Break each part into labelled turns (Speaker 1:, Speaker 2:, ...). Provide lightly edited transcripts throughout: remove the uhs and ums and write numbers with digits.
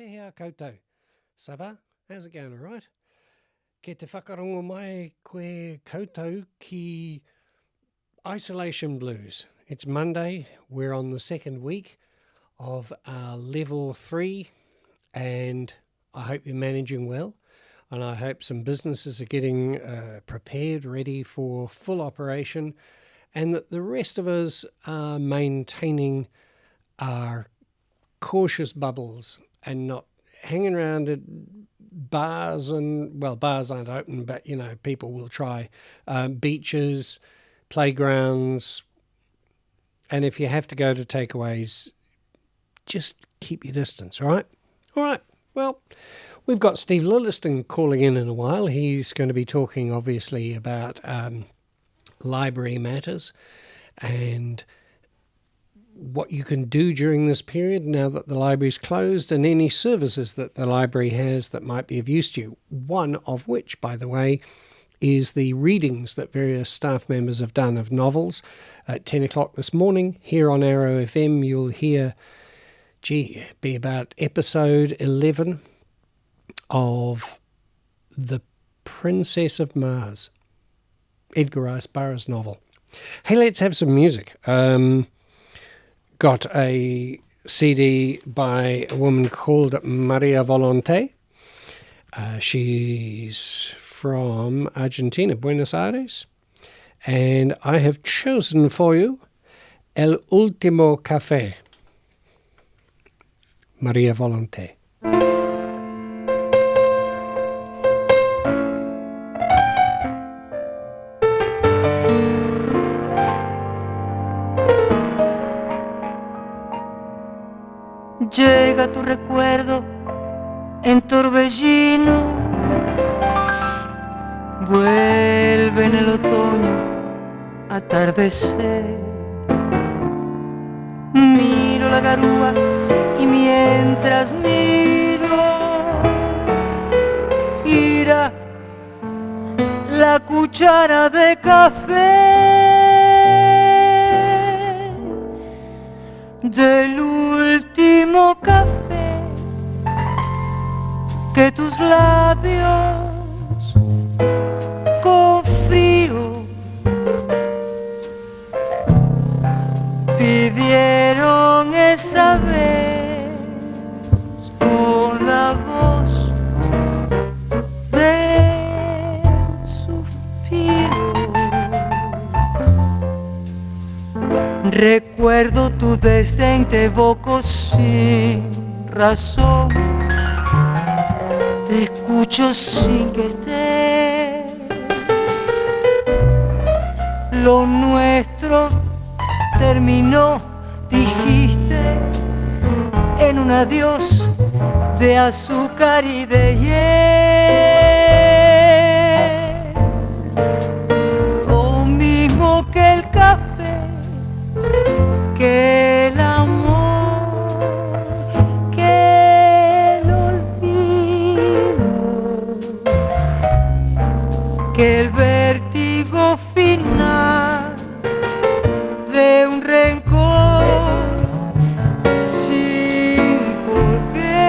Speaker 1: hea koutou. Ça va? How's it going, all right? Ke te whakarongo mai koe koutou ki Isolation Blues. It's Monday. We're on the second week of level 3, and I hope you're managing well. And I hope some businesses are getting prepared, ready for full operation, and that the rest of us are maintaining our cautious bubbles and not hanging around at bars and, well, bars aren't open, but, you know, people will try beaches, playgrounds, and if you have to go to takeaways, just keep your distance, all right? All right, well, we've got Steve Lilliston calling in a while. He's going to be talking, obviously, about library matters and what you can do during this period now that the library's closed, and any services that the library has that might be of use to you. One of which, by the way, is the readings that various staff members have done of novels. At 10 o'clock this morning, here on Arrow FM, you'll hear, be about episode 11 of The Princess of Mars, Edgar Rice Burroughs novel. Hey, let's have some music. Got a CD by a woman called Maria Volonté. She's from Argentina, Buenos Aires. And I have chosen for you El Último Café, Maria Volonté.
Speaker 2: Llega tu recuerdo en torbellino, vuelve en el otoño atardecer. Miro la garúa y mientras miro gira la cuchara de café del último café que tus labios con frío pidieron esa vez con la voz del suspiro. Recuerdo tu desdén, te evoco sin razón, te escucho sin que estés. Lo nuestro terminó, dijiste, en un adiós de azúcar y de hiel. Lo mismo que el café, que el amor, que el olvido, que el vértigo final de un rencor sin por qué.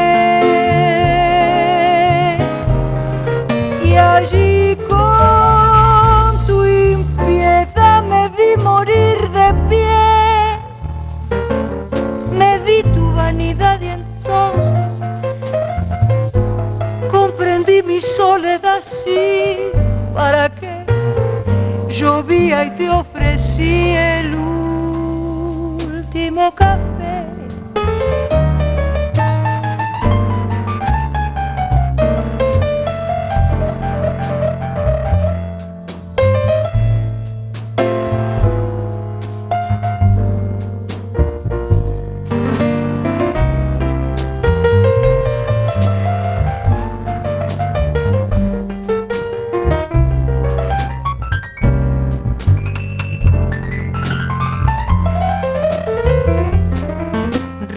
Speaker 2: Y allí con tu impiedad me vi morir de pie. Me di tu vanidad y entonces comprendí mi soledad, sí, para qué llovía y te ofrecí el último café.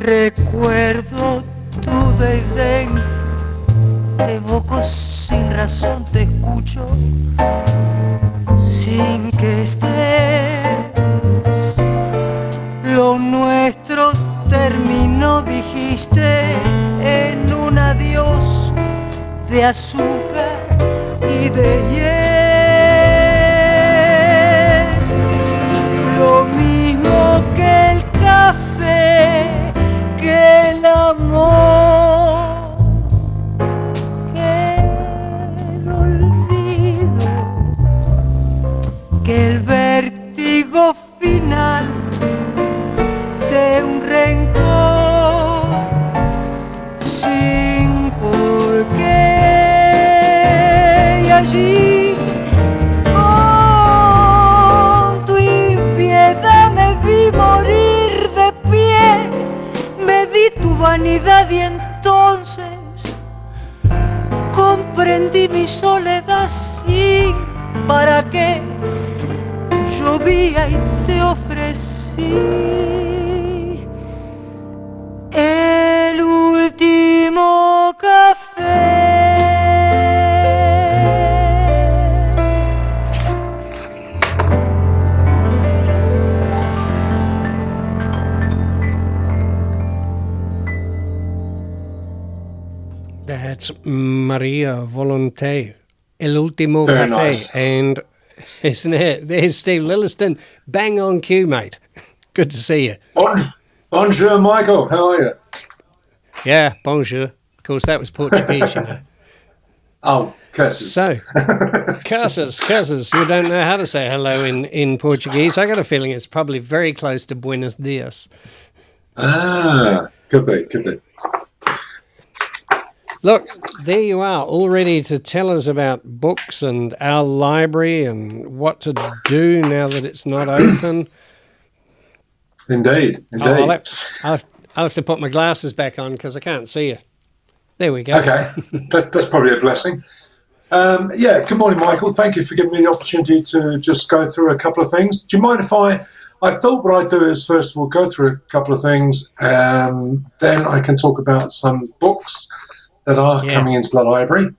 Speaker 2: Recuerdo tu desdén, te evoco sin razón, te escucho sin que estés. Lo nuestro terminó, dijiste, en un de azúcar y de hiel. Lo mismo que el café, que el amor, que el olvido, que el vértigo final de un rencor sin por qué. Y allí con tu impiedad me vi morir de pie, me di tu vanidad y entonces comprendí mi soledad sin para qué. Llovía y te ofrecí el último café.
Speaker 1: That's Maria Volonté, El Último
Speaker 3: Very
Speaker 1: Café.
Speaker 3: nice.
Speaker 1: And isn't it? There's Steve Lilliston. Bang on cue, mate. Good to see you.
Speaker 3: Bonjour, Michael. How are you?
Speaker 1: Yeah, bonjour. Of course, that was Portuguese, you know.
Speaker 3: Oh, curses.
Speaker 1: So, curses. You don't know how to say hello in Portuguese. I got a feeling it's probably very close to Buenos Dias.
Speaker 3: Could be.
Speaker 1: Look, there you are, all ready to tell us about books and our library and what to do now that it's not open.
Speaker 3: Indeed.
Speaker 1: Oh, I'll have to put my glasses back on because I can't see you. There we go.
Speaker 3: Okay, that's probably a blessing. Good morning, Michael. Thank you for giving me the opportunity to just go through a couple of things. Do you mind if I thought what I'd do is, first of all, go through a couple of things, then I can talk about some books that are coming into the library.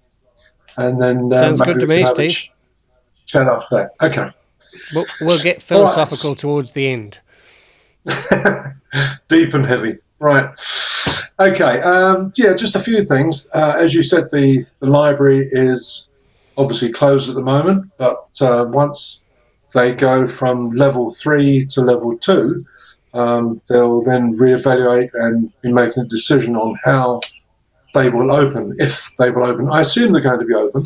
Speaker 3: And then
Speaker 1: sounds good to me, Steve.
Speaker 3: Chat after that. Okay.
Speaker 1: We'll get philosophical towards the end.
Speaker 3: Deep and heavy. Right. Okay. Just a few things. As you said, the library is obviously closed at the moment, but once they go from level 3 to level 2, they'll then reevaluate and be making a decision on how they will open, if they will open. I assume they're going to be open,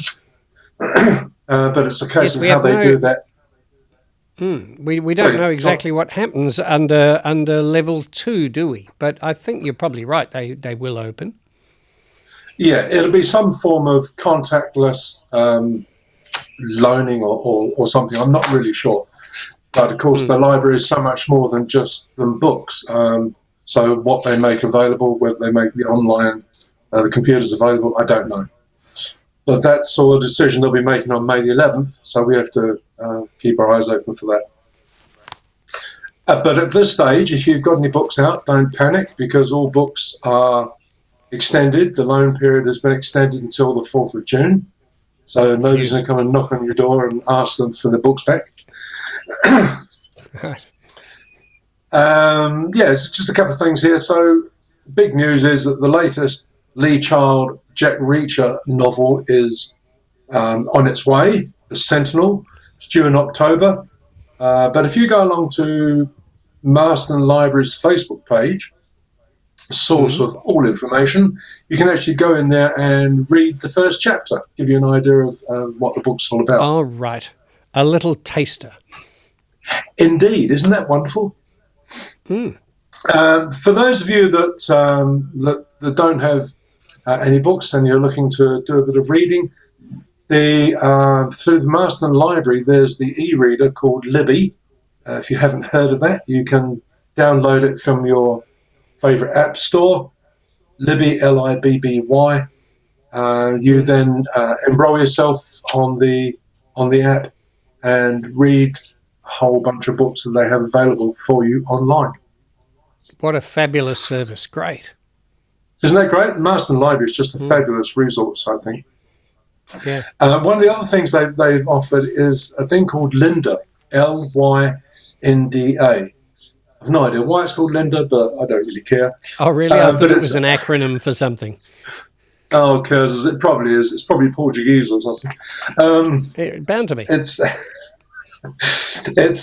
Speaker 3: but it's a case of how they do that.
Speaker 1: We don't know exactly what happens under level 2, do we? But I think you're probably right. They will open.
Speaker 3: Yeah, it'll be some form of contactless loaning or something. I'm not really sure. But of course, the library is so much more than just the books. So what they make available, whether they make the online, the computers available, I don't know. But that's all a decision they'll be making on May the 11th, so we have to keep our eyes open for that. But at this stage, if you've got any books out, don't panic, because all books are extended. The loan period has been extended until the 4th of June. So nobody's going to come and knock on your door and ask them for the books back.
Speaker 1: Right.
Speaker 3: It's just a couple of things here. So big news is that the latest Lee Child, Jack Reacher novel is on its way, The Sentinel. It's due in October. But if you go along to Marston Library's Facebook page, source of all information, you can actually go in there and read the first chapter, give you an idea of what the book's all about.
Speaker 1: All right. A little taster.
Speaker 3: Indeed. Isn't that wonderful? For those of you that don't have any books and you're looking to do a bit of reading, through the Marston Library, there's the e-reader called Libby. If you haven't heard of that, you can download it from your favourite app store, Libby, Libby. You then enrol yourself on the app and read a whole bunch of books that they have available for you online.
Speaker 1: What a fabulous service. Great.
Speaker 3: Isn't that great? Marston Library is just a fabulous resource, I think.
Speaker 1: Yeah.
Speaker 3: One of the other things they've offered is a thing called Lynda, Lynda. I've no idea why it's called Lynda, but I don't really care.
Speaker 1: Oh, really? I thought it was an acronym for something.
Speaker 3: Oh, curses! It probably is. It's probably Portuguese or something.
Speaker 1: Bound to be.
Speaker 3: It's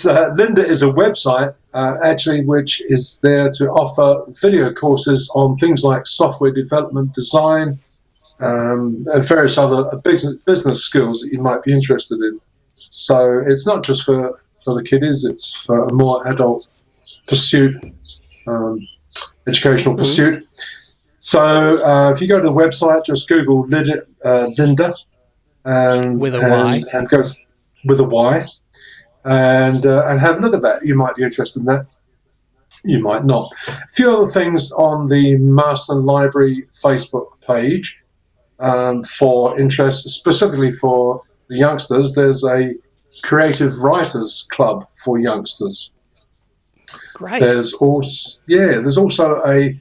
Speaker 3: Lynda is a website actually which is there to offer video courses on things like software development, design, and various other business skills that you might be interested in. So it's not just for the kiddies; it's for a more adult pursuit, educational pursuit. So if you go to the website, just Google Lynda and
Speaker 1: With a Y.
Speaker 3: and go with a Y. And have a look at that. You might be interested in that. You might not. A few other things on the Marston Library Facebook page for interest, specifically for the youngsters. There's a Creative Writers Club for youngsters.
Speaker 1: Great.
Speaker 3: There's also a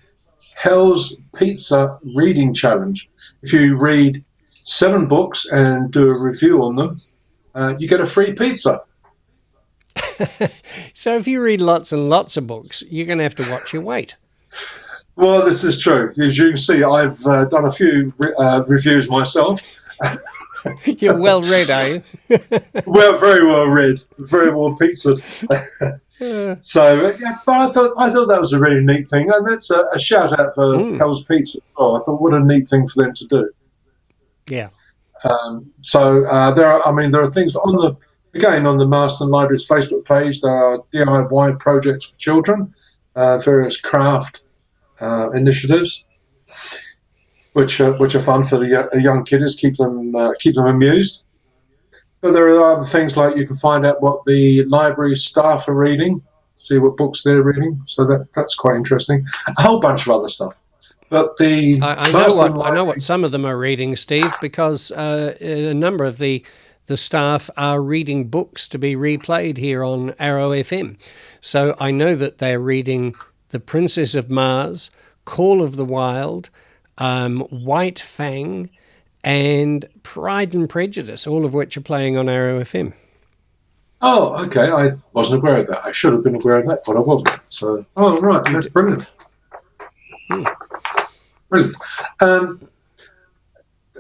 Speaker 3: Hell's Pizza reading challenge. If you read 7 books and do a review on them, you get a free pizza.
Speaker 1: So if you read lots and lots of books, you're going to have to watch your weight.
Speaker 3: Well, this is true. As you can see, I've done a few reviews myself.
Speaker 1: You're well read, are you?
Speaker 3: Well, very well read, very well pizzaed. So, yeah, but I thought that was a really neat thing, and that's a shout out for Hell's Pizza. Oh, I thought what a neat thing for them to do.
Speaker 1: Yeah.
Speaker 3: So there are things on the Marston Library's Facebook page. There are DIY projects for children, various craft initiatives, which are fun for the young kiddies, keep them amused. But there are other things like you can find out what the library staff are reading, see what books they're reading. So that's quite interesting. A whole bunch of other stuff. But
Speaker 1: I know what some of them are reading, Steve, because a number of the staff are reading books to be replayed here on Arrow FM. So I know that they're reading The Princess of Mars, Call of the Wild, White Fang, and Pride and Prejudice, all of which are playing on Arrow FM.
Speaker 3: Oh, okay. I wasn't aware of that. I should have been aware of that, but I wasn't. So, right. That's brilliant. Brilliant.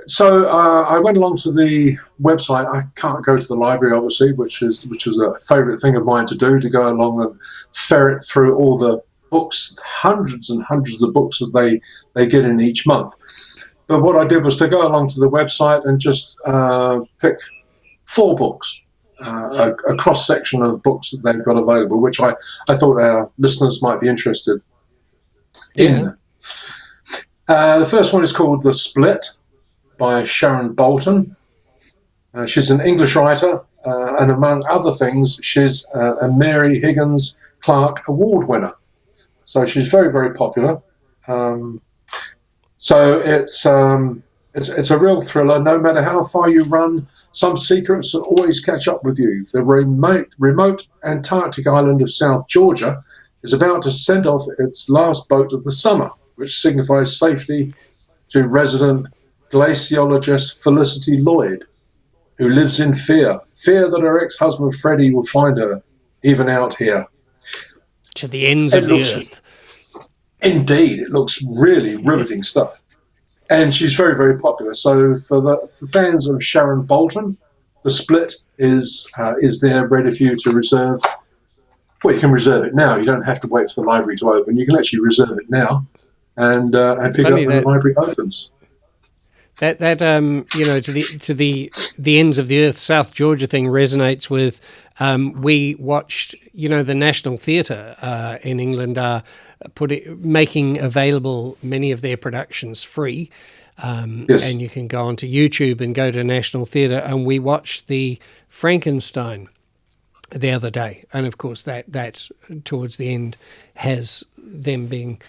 Speaker 3: So I went along to the website. I can't go to the library, obviously, which is a favourite thing of mine to do, to go along and ferret through all the books, hundreds and hundreds of books that they get in each month. But what I did was to go along to the website and just pick 4 books, a cross-section of books that they've got available, which I thought our listeners might be interested in. The first one is called The Split by Sharon Bolton. She's an English writer, and among other things, she's a Mary Higgins Clark Award winner. So she's very, very popular. So it's a real thriller. No matter how far you run, some secrets will always catch up with you. The remote Antarctic island of South Georgia is about to send off its last boat of the summer, which signifies safety to resident glaciologist Felicity Lloyd, who lives in fear that her ex-husband Freddie will find her, even out here.
Speaker 1: To the ends of the earth.
Speaker 3: Indeed, it looks really riveting stuff. And she's very, very popular. So for fans of Sharon Bolton, The Split is there ready for you to reserve. Well, you can reserve it now. You don't have to wait for the library to open. You can actually reserve it now and pick it up when the library opens.
Speaker 1: That to the ends of the earth, South Georgia thing resonates with. We watched, the National Theatre in England are making available many of their productions free,
Speaker 3: yes.
Speaker 1: And you can go onto YouTube and go to National Theatre, and we watched the Frankenstein the other day, and of course that towards the end has them being.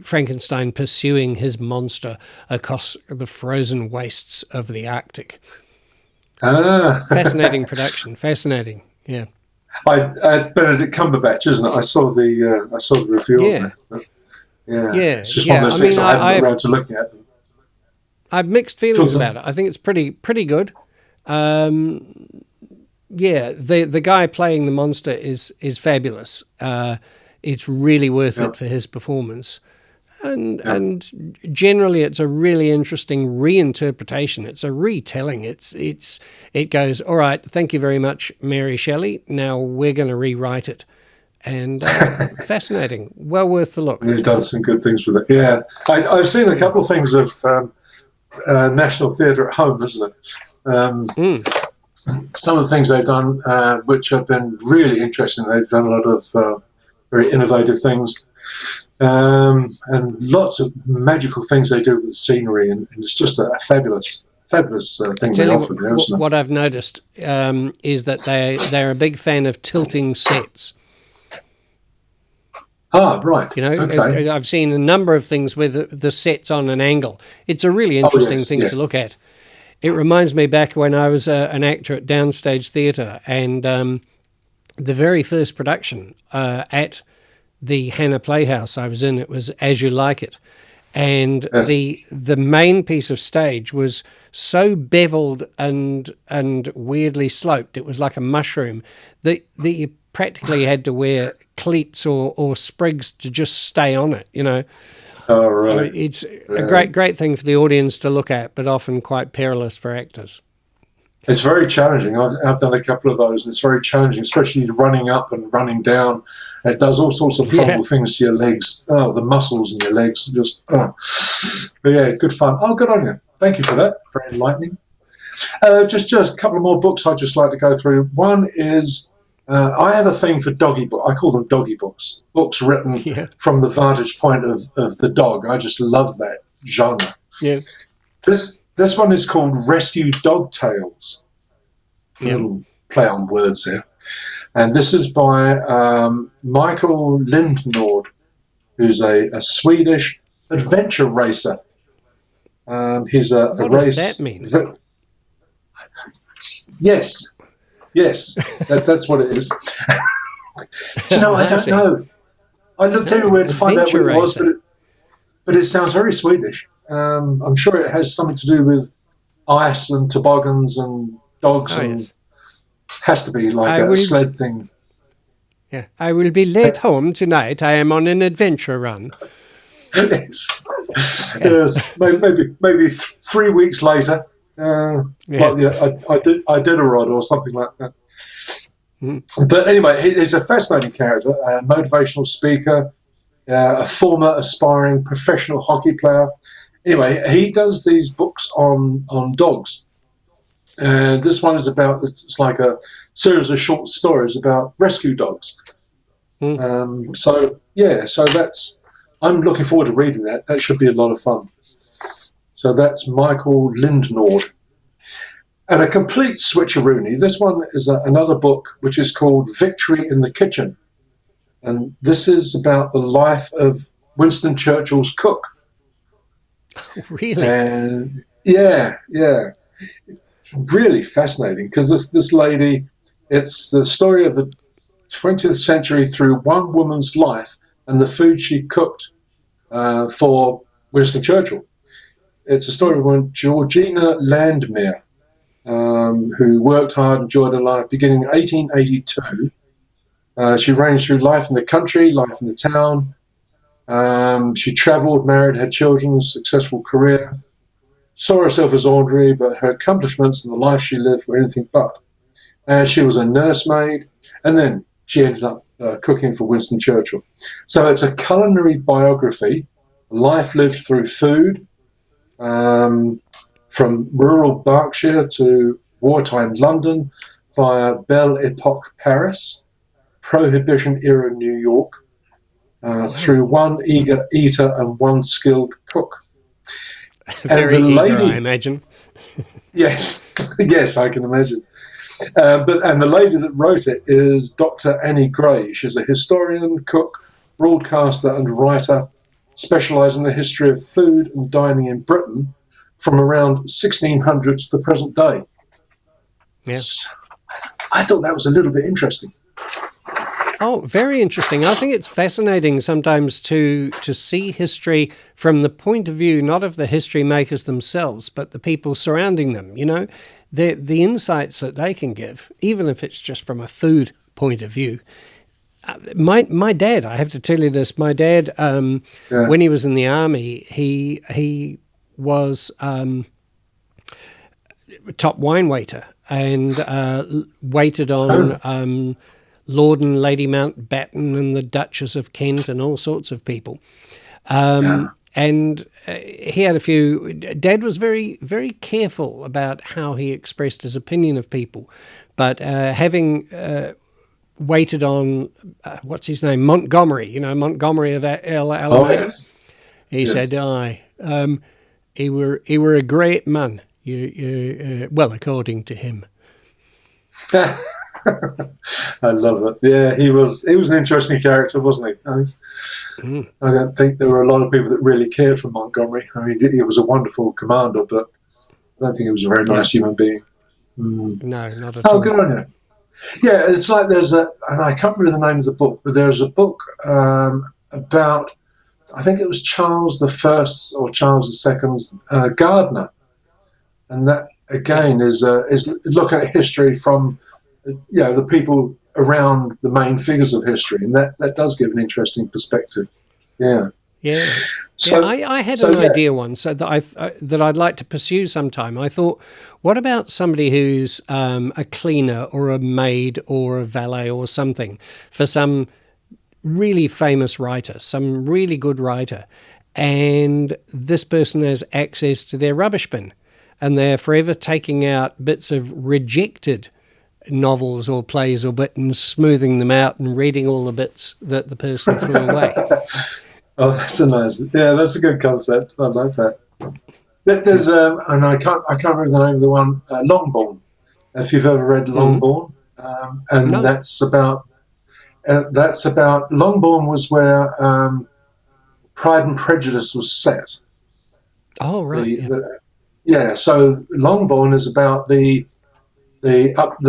Speaker 1: Frankenstein pursuing his monster across the frozen wastes of the Arctic. Fascinating production. Fascinating. Yeah.
Speaker 3: It's Benedict Cumberbatch, isn't it? I saw the review.
Speaker 1: Yeah.
Speaker 3: Of it. Yeah.
Speaker 1: It's
Speaker 3: just one of those things I haven't got around to looking at them.
Speaker 1: I've mixed feelings about it. I think it's pretty good. The guy playing the monster is fabulous. It's really worth it for his performance. and generally it's a really interesting reinterpretation. It's a retelling. It goes, all right, thank you very much, Mary Shelley. Now we're going to rewrite it. And fascinating. Well worth the look.
Speaker 3: You've done some good things with it. Yeah. I've seen a couple of things of National Theatre at Home, isn't it? Some of the things they've done, which have been really interesting. They've done a lot of very innovative things. And lots of magical things they do with the scenery, and it's just a fabulous thing they offer there, isn't it?
Speaker 1: What I've noticed is that they're a big fan of tilting sets.
Speaker 3: Ah, right.
Speaker 1: You know,
Speaker 3: okay.
Speaker 1: I've seen a number of things with the sets on an angle. It's a really interesting thing to look at. It reminds me back when I was an actor at Downstage Theatre, and the very first production at the Hannah Playhouse I was in, it was As You Like It. And the main piece of stage was so beveled and weirdly sloped, it was like a mushroom, that you practically had to wear cleats or sprigs to just stay on it, you know.
Speaker 3: Oh, really?
Speaker 1: It's a great thing for the audience to look at, but often quite perilous for actors.
Speaker 3: It's very challenging. I've done a couple of those, and it's very challenging, especially running up and running down. It does all sorts of horrible things to your legs. Oh, the muscles in your legs. Just, But yeah, good fun. Oh, good on you. Thank you for that. Very enlightening. Just a couple of more books I'd just like to go through. One is, I have a thing for doggy books. I call them doggy books. Books written from the vantage point of the dog. I just love that genre.
Speaker 1: Yeah.
Speaker 3: This one is called Rescue Dog Tales. A little play on words there. And this is by Michael Lindnord, who's a Swedish adventure racer. He's a
Speaker 1: what
Speaker 3: race.
Speaker 1: What does that mean?
Speaker 3: Yes, that's what it is. Do you know, I don't know. I looked everywhere to find out what it was, but it sounds very Swedish. I'm sure it has something to do with ice and toboggans and dogs, and has to be like a sled thing.
Speaker 1: Yeah, I will be late home tonight. I am on an adventure run.
Speaker 3: Yes. Maybe 3 weeks later. I did a rod or something like that. But anyway, he's a fascinating character, a motivational speaker, a former aspiring professional hockey player. Anyway, he does these books on dogs. And this one is about, it's like a series of short stories about rescue dogs. So that's, I'm looking forward to reading that. That should be a lot of fun. So that's Michael Lindnord. And a complete switcheroony. This one is another book which is called Victory in the Kitchen. And this is about the life of Winston Churchill's cook.
Speaker 1: Really?
Speaker 3: And yeah. Really fascinating, because this lady, it's the story of the 20th century through one woman's life and the food she cooked for Winston Churchill. It's a story of one Georgina Landmere, who worked hard, enjoyed her life, beginning in 1882. She ranged through life in the country, life in the town. She travelled, married, had children, successful career, saw herself as ordinary, but her accomplishments and the life she lived were anything but. And she was a nursemaid, and then she ended up cooking for Winston Churchill. So it's a culinary biography, life lived through food, from rural Berkshire to wartime London, via Belle Epoque Paris, Prohibition-era New York, through one eager eater and one skilled cook.
Speaker 1: Very
Speaker 3: and the
Speaker 1: eager,
Speaker 3: lady,
Speaker 1: I imagine.
Speaker 3: Yes, I can imagine. And the lady that wrote it is Dr. Annie Gray. She's a historian, cook, broadcaster and writer, specialising in the history of food and dining in Britain from around 1600 to the present day.
Speaker 1: Yes.
Speaker 3: I thought that was a little bit interesting.
Speaker 1: Oh, very interesting. I think it's fascinating sometimes to see history from the point of view, not of the history makers themselves, but the people surrounding them, you know, the insights that they can give, even if it's just from a food point of view. My dad, I have to tell you this. My dad, when he was in the army, he was top wine waiter and waited on Lord and Lady Mountbatten and the Duchess of Kent and all sorts of people. And he had a few. Dad was very, very careful about how he expressed his opinion of people, but having waited on what's his name, Montgomery, Montgomery of Alabama.
Speaker 3: Oh, yes.
Speaker 1: He said, "Aye, he were a great man." Well, according to him.
Speaker 3: I love it. Yeah, he was an interesting character, wasn't he? I don't think there were a lot of people that really cared for Montgomery. I mean, he was a wonderful commander, but I don't think he was a very nice human being.
Speaker 1: No, not at all.
Speaker 3: Oh, good on you. Yeah, it's like and I can't remember the name of the book, but there's a book about, I think it was Charles I or Charles II's gardener, and that again is look at history from the people around the main figures of history, and that does give an interesting perspective. Yeah. So
Speaker 1: I had an idea once that I'd like to pursue sometime. I thought, what about somebody who's a cleaner or a maid or a valet or something for some really famous writer, some really good writer, and this person has access to their rubbish bin, and they're forever taking out bits of rejected novels or plays or bits and smoothing them out and reading all the bits that the person threw away.
Speaker 3: Oh, that's a good concept. I like that. There's and I can't remember the name of the one, Longbourn. If you've ever read Longbourn, and no. that's about Longbourn was where Pride and Prejudice was set.
Speaker 1: Oh, right.
Speaker 3: So Longbourn is about the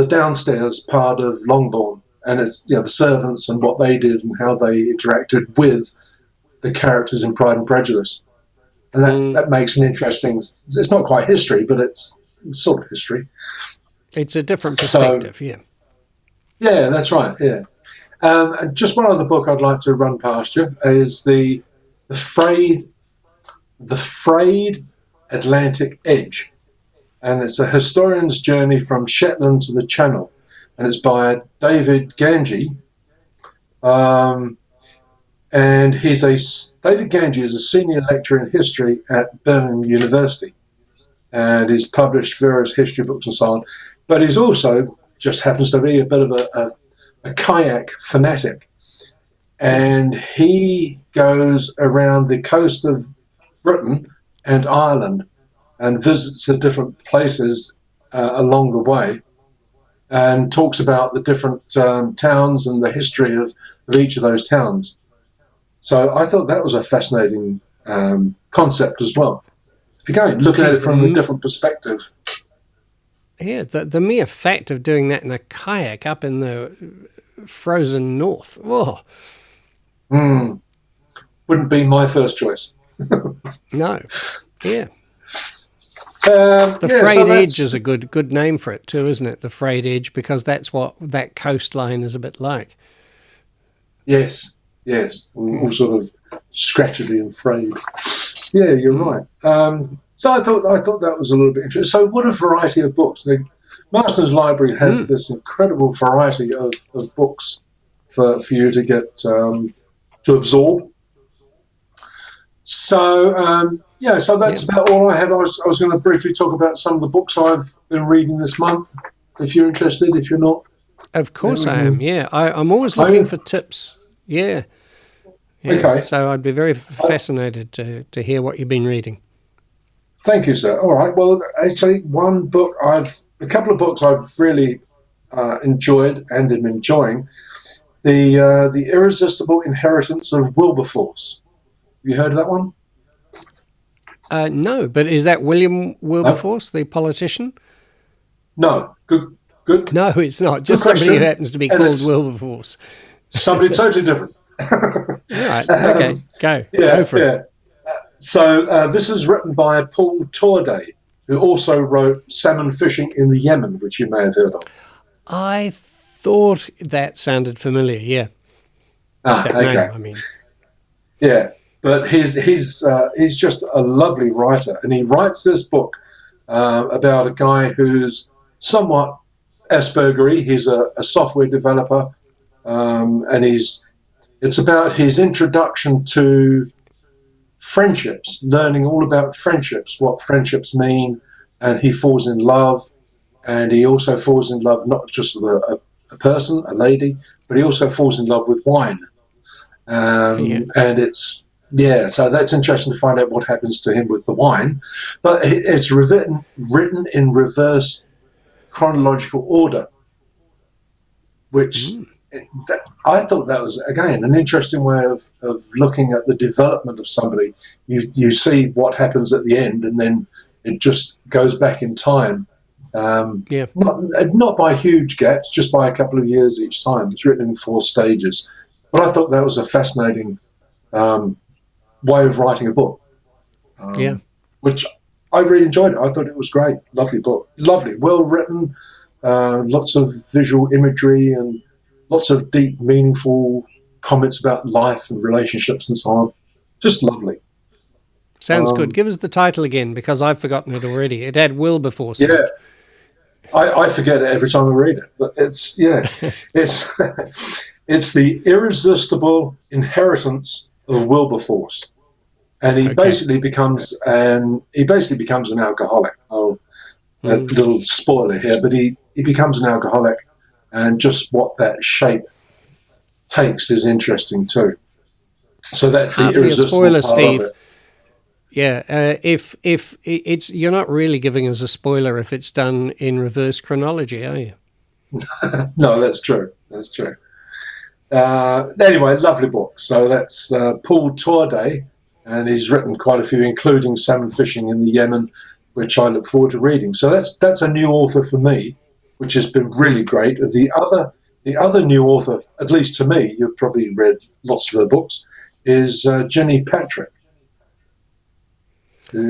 Speaker 3: downstairs part of Longbourn, and it's the servants and what they did and how they interacted with the characters in Pride and Prejudice, and that makes an interesting. It's not quite history, but it's sort of history. It's a different perspective, Yeah, that's right. Yeah, and just one other book I'd like to run past you is the Frayed Atlantic Edge, and it's a historian's journey from Shetland to the Channel, and it's by David Ganji. And David Ganji is a senior lecturer in history at Birmingham University, and he's published various history books and so on. But he's also just happens to be a bit of a kayak fanatic, and he goes around the coast of Britain and Ireland and visits the different places along the way, and talks about the different towns and the history of each of those towns. So I thought that was a fascinating concept as well. Again, looking at it from a different perspective.
Speaker 1: Yeah, the mere fact of doing that in a kayak up in the frozen north. Whoa.
Speaker 3: Wouldn't be my first choice.
Speaker 1: No. Yeah. The Frayed Edge is a good name for it too, isn't it? The Frayed Edge, because that's what that coastline is a bit like.
Speaker 3: Yes, all sort of scratchily and frayed. Yeah, you're right. So I thought that was a little bit interesting. So what a variety of books. Marston's Library has this incredible variety of books for you to get to absorb. So so that's about all I have. I was going to briefly talk about some of the books I've been reading this month. If you're interested, if you're not,
Speaker 1: of course I am. Yeah, I'm always looking for tips. Yeah. Okay. So I'd be very fascinated to hear what you've been reading.
Speaker 3: Thank you, sir. All right. Well, actually, a couple of books I've really enjoyed and am enjoying. The Irresistible Inheritance of Wilberforce. Have you heard of that one?
Speaker 1: No, but is that William Wilberforce, the politician?
Speaker 3: No. Good.
Speaker 1: No, it's not. Just somebody who happens to be called Wilberforce.
Speaker 3: Somebody totally different.
Speaker 1: All right. Okay. Go for it.
Speaker 3: So this is written by Paul Torday, who also wrote Salmon Fishing in the Yemen, which you may have heard of.
Speaker 1: I thought that sounded familiar. Yeah. That
Speaker 3: okay.
Speaker 1: name, I mean.
Speaker 3: Yeah, but he's just a lovely writer, and he writes this book about a guy who's somewhat Aspergery. He's a software developer, and it's about his introduction to friendships, learning all about friendships, what friendships mean, and he falls in love, and he also falls in love not just with a person, a lady, but he also falls in love with wine. And so that's interesting to find out what happens to him with the wine. But it's written in reverse chronological order, which I thought that was, again, an interesting way of looking at the development of somebody. You see what happens at the end, and then it just goes back in time. Not by huge gaps, just by a couple of years each time. It's written in 4 stages. But I thought that was a fascinating way of writing a book, which I really enjoyed it. I thought it was great. Lovely book. Lovely, well written, lots of visual imagery and lots of deep, meaningful comments about life and relationships and so on. Just lovely.
Speaker 1: Sounds good. Give us the title again, because I've forgotten it already. It had Will before. So.
Speaker 3: Yeah. I forget it every time I read it, but it's it's the irresistible inheritance of Wilberforce, and he basically becomes an alcoholic. A little spoiler here, but he becomes an alcoholic, and just what that shape takes is interesting too. So that's the irresistible
Speaker 1: spoiler,
Speaker 3: part
Speaker 1: Steve.
Speaker 3: of it.
Speaker 1: Yeah, if it's, you're not really giving us a spoiler if it's done in reverse chronology, are you?
Speaker 3: No, that's true. That's true. Anyway, lovely book. So that's Paul Torday, and he's written quite a few, including Salmon Fishing in the Yemen, which I look forward to reading. So that's a new author for me, which has been really great. The other new author, at least to me, you've probably read lots of her books, is Jenny Patrick.
Speaker 1: She's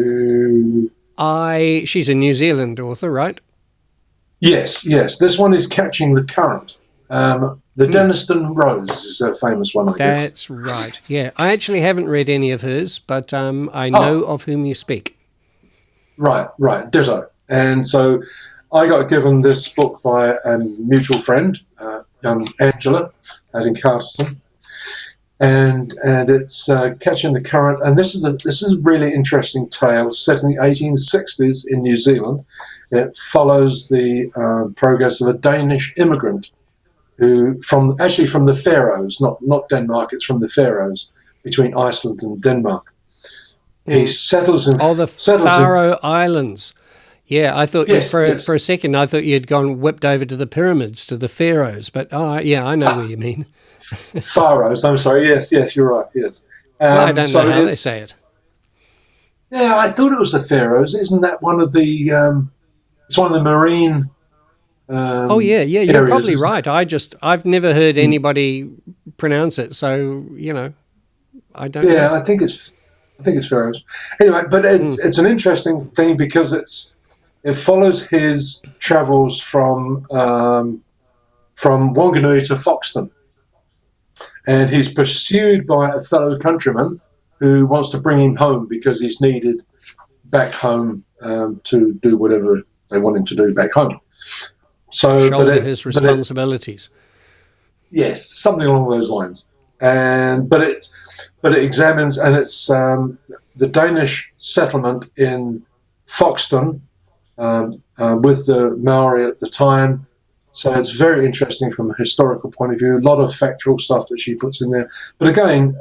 Speaker 1: a New Zealand author, right?
Speaker 3: Yes. This one is Catching the Current. The Denniston Rose is a famous one, I guess.
Speaker 1: That's right. Yeah, I actually haven't read any of hers, but I know of whom you speak.
Speaker 3: Right. Ditto. And so I got given this book by a mutual friend, young Angela, out in Carterton. And it's Catching the Current, and this is a really interesting tale set in the 1860s in New Zealand. It follows the progress of a Danish immigrant who from the Faroes, not Denmark. It's from the Faroes, between Iceland and Denmark. He settles in
Speaker 1: the Faroe Islands. Yeah, I thought for a second I thought you'd whipped over to the pyramids, to the Pharaohs, but I know what you mean.
Speaker 3: Faroes, I'm sorry. Yes, you're right. Yes.
Speaker 1: I don't know how they say it.
Speaker 3: Yeah, I thought it was the Faroes. Isn't that one of the? It's one of the marine.
Speaker 1: You're probably right. I've never heard anybody pronounce it, so I don't.
Speaker 3: Yeah,
Speaker 1: know.
Speaker 3: I think it's Faroes. Anyway, but it's an interesting thing because it follows his travels from Wanganui to Foxton. And he's pursued by a fellow countryman who wants to bring him home because he's needed back home to do whatever they want him to do back home. So,
Speaker 1: shoulder his responsibilities.
Speaker 3: Yes, something along those lines. But it examines, and it's the Danish settlement in Foxton with the Maori at the time. So it's very interesting from a historical point of view. A lot of factual stuff that she puts in there. But again,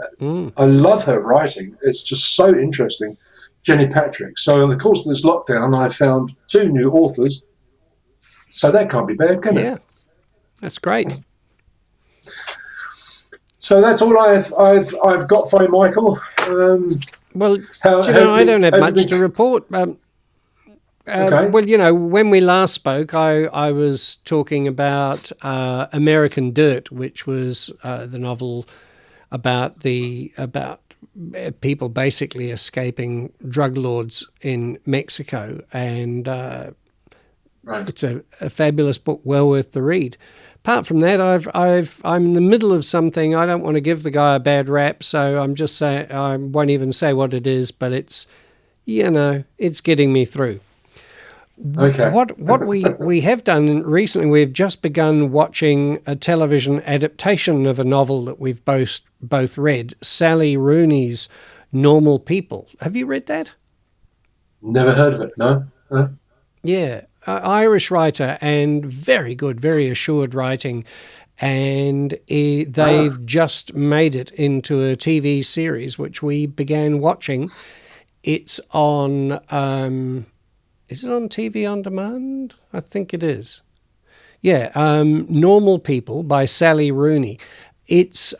Speaker 3: I love her writing. It's just so interesting. Jenny Patrick. So in the course of this lockdown, I found 2 new authors. So that can't be bad, can it?
Speaker 1: Yeah, that's great.
Speaker 3: So that's all I've got for you, Michael.
Speaker 1: I don't have much to report.
Speaker 3: Okay.
Speaker 1: Well, when we last spoke, I was talking about American Dirt, which was the novel about people basically escaping drug lords in Mexico, and it's a fabulous book, well worth the read. apart from that, I'm in the middle of something. I don't want to give the guy a bad rap, so I'm just saying I won't even say what it is, but it's, it's getting me through.
Speaker 3: Okay.
Speaker 1: What we have done recently, we've just begun watching a television adaptation of a novel that we've both read, Sally Rooney's Normal People. Have you read that?
Speaker 3: Never heard of it, no?
Speaker 1: Yeah, Irish writer, and very good, very assured writing. And they've just made it into a TV series, which we began watching. It's on, is it on TV On Demand? I think it is. Yeah, Normal People by Sally Rooney. It's,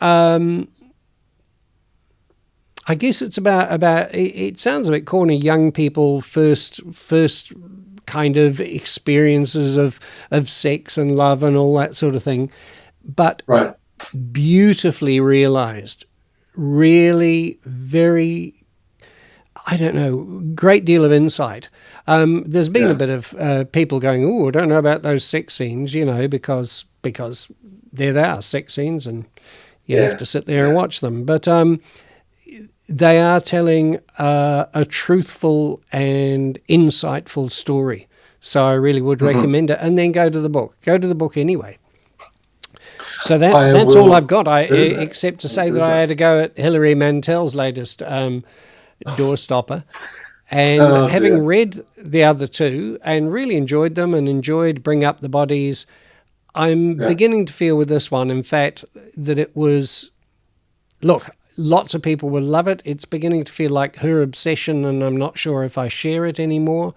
Speaker 1: I guess it's about it sounds a bit corny, young people first kind of experiences of sex and love and all that sort of thing, but
Speaker 3: Right.
Speaker 1: beautifully realized, really very, I don't know, great deal of insight. There's been a bit of people going, oh, I don't know about those sex scenes, because there they are, sex scenes, and you have to sit there and watch them. But they are telling a truthful and insightful story. So I really would recommend it. And then go to the book. Go to the book anyway. So that's all I've got, except to say that I had to go at Hilary Mantel's latest Doorstopper. And having read the other two and really enjoyed them and enjoyed Bring Up the Bodies, I'm beginning to feel with this one, in fact, that it was... Look, lots of people will love it. It's beginning to feel like her obsession, and I'm not sure if I share it anymore.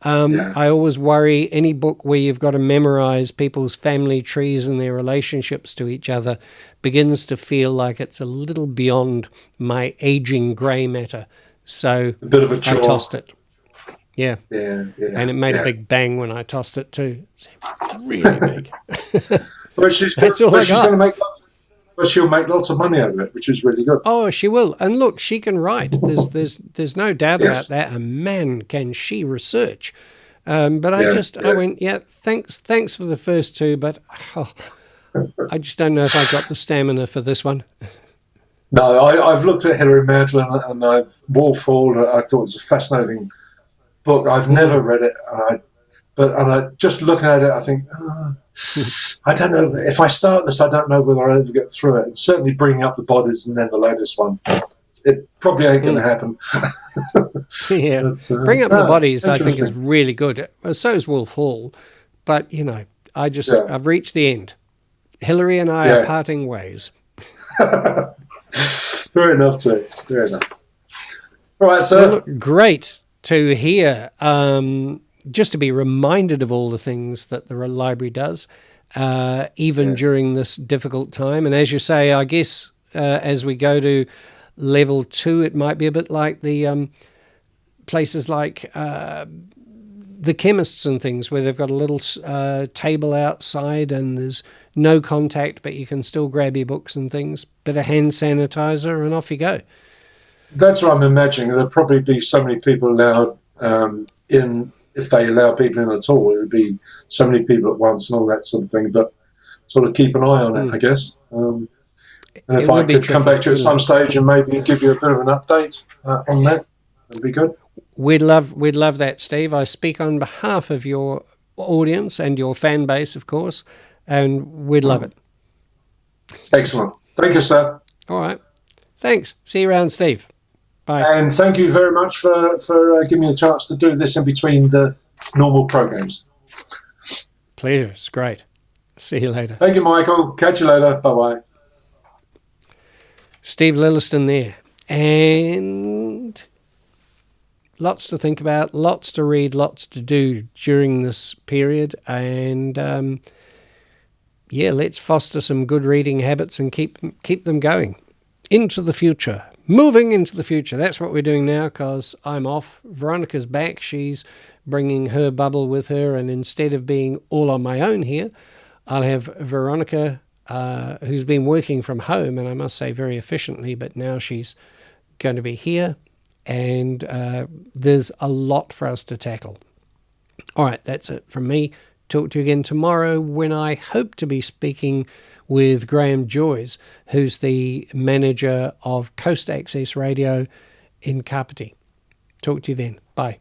Speaker 1: I always worry any book where you've got to memorize people's family trees and their relationships to each other begins to feel like it's a little beyond my aging grey matter. So
Speaker 3: A bit of a chore.
Speaker 1: I tossed it. Yeah.
Speaker 3: Yeah.
Speaker 1: And it made a big bang when I tossed it too. It's really big.
Speaker 3: But she's
Speaker 1: That's all I got.
Speaker 3: going to make she'll make lots of money out of it, which is really good.
Speaker 1: Oh, she will. And look, she can write. There's no doubt
Speaker 3: Yes.
Speaker 1: about that. And man, can she research. But I went, thanks for the first two, but I just don't know if I got the stamina for this one.
Speaker 3: No, I've looked at Hilary Mantel and I've Wolf Hall. I thought it was a fascinating book. I've never read it, but just looking at it, I think I don't know if I start this. I don't know whether I'll ever get through it. And certainly Bringing Up the Bodies and then the latest one, it probably ain't going to happen.
Speaker 1: Yeah,
Speaker 3: But,
Speaker 1: Bring Up the Bodies, I think, is
Speaker 3: interesting.
Speaker 1: really good. So is Wolf Hall, but I've reached the end. Hilary and I are parting ways.
Speaker 3: Fair enough, too. Fair enough. All right, sir.
Speaker 1: Well, look, great to hear. Just to be reminded of all the things that the library does, even during this difficult time. And as you say, I guess as we go to level 2, it might be a bit like the places like the chemists and things, where they've got a little table outside and there's no contact, but you can still grab your books and things, bit of hand sanitizer, and off you go.
Speaker 3: That's what I'm imagining. There'll probably be so many people allowed in, if they allow people in at all. It would be so many people at once and all that sort of thing. But sort of keep an eye on it, I guess. And if I could come back to you at some stage and maybe give you a bit of an update on that, that'd be good.
Speaker 1: We'd love that, Steve. I speak on behalf of your audience and your fan base, of course, and we'd love it.
Speaker 3: Excellent. Thank you, sir.
Speaker 1: All right. Thanks. See you around, Steve. Bye.
Speaker 3: And thank you very much for giving me a chance to do this in between the normal programs.
Speaker 1: Pleasure. It's great. See you later.
Speaker 3: Thank you, Michael. Catch you later. Bye-bye.
Speaker 1: Steve Lilliston there. And lots to think about, lots to read, lots to do during this period. And let's foster some good reading habits and keep them going into the future. Moving into the future. That's what we're doing now, because I'm off. Veronica's back. She's bringing her bubble with her, and instead of being all on my own here, I'll have Veronica, who's been working from home, and I must say very efficiently, but now she's going to be here, and there's a lot for us to tackle. All right, that's it from me. Talk to you again tomorrow when I hope to be speaking with Graham Joyce, who's the manager of Coast Access Radio in Kapiti. Talk to you then. Bye.